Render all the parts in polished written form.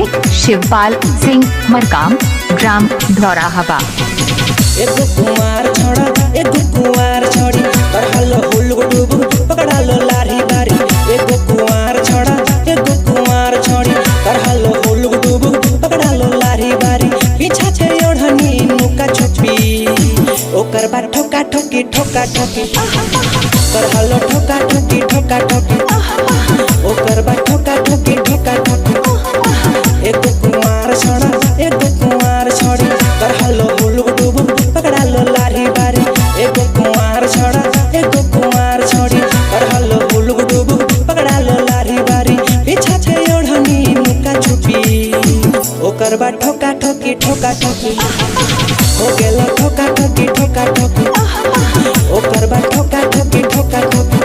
DJ Shivpal Singh Markam, gram धौराहवा। एगो कुमार छोड़ा एगो कुमार छोड़ी कर हलो हुल्लुक डुबुक पकड़ा लो लारी बारी। एगो कुमार छोड़ा एगो कुमार छोड़ी कर हलो हुल्लुक डुबुक पकड़ा लो लारी बारी। पीछा छे ओढ़नी नुका छुपी ओकर बा ठोका ठोकी ठोका ठोकी कर हलो ठोका ठोकी ठोका ठोकी ओकर बा ठोका ठोकी ठोका ठोकी। एगो कुमार छोड़ा एगो कुमार छोड़ी कर हलो हुल्लुक डुबुक पकड़ा लो लारी बारी। एगो कुमार छोड़ा एगो कुमार छोड़ी कर हलो हुल्लुक डुबुक पकड़ा लो लारी बारी। पीछा छे ओढ़नी नुका छुपी ओकर बा ठोका ठोकी ठोका ठोकी हो गेलो ठोका ठोकी ठोका ठोकी ओकर बा ठोका ठोकी ठोका ठोकी।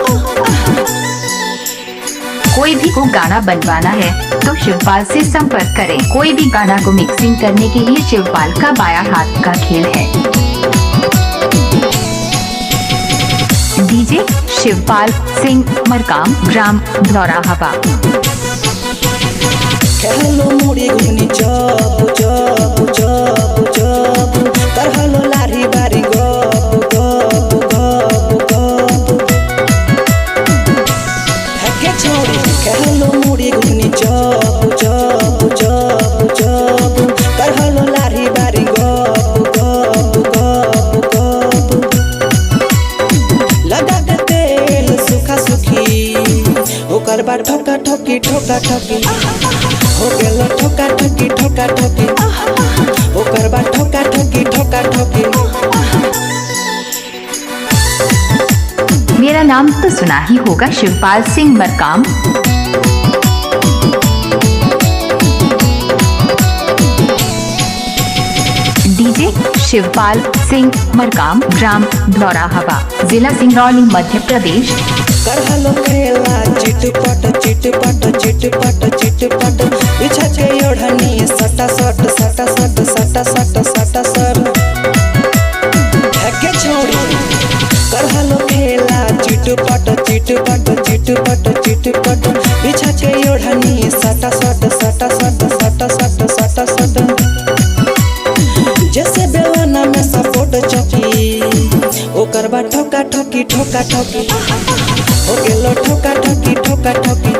कोई भी को गाना बनवाना है तो शिवपाल से संपर्क करें। कोई भी गाना को मिक्सिंग करने के लिए शिवपाल का बाया हाथ का खेल है। DJ Shivpal Singh Markam, gram धौराहवा। खेलो मुड़ी घुनी जब जब जब जब कर हलो लारी बारी गप गप गप गप हके छोड़ी। खेलो मुड़ी घुनी जब जब जब जब कर हलो लारी बारी गप गप गप गप लगा के तेल सुखा सुखी ओकर बा ठोका ठोकी ठोका ठोकी हो गेलो ठोका ठोकी ठोका ठोकी ओकर बा ठोका ठोकी ठोका ठोकी। मेरा नाम तो सुना ही होगा, शिवपाल सिंह मरकाम। डीजे शिवपाल सिंह मरकाम, ग्राम धौराहवा, जिला सिंगरौली, मध्य प्रदेश। कर हलो खेला चिटपट चिटपट चिटपट चिटपट पीछा छे ओढ़नी सटा सट सटा सट सटा सट सटा सट हके छोड़ी। कर हलो खेला चिटपट चिटपट चिटपट चिटपट पीछा छे ओढ़नी सटा सट सटा सट सटा सट सटा सट जैसे बेवाना में सपोर्ट चौकी ओकर बा ठोका ठोकी ठोका ठोकी हो गेलो ठोका ठोकी ठोका ठोकी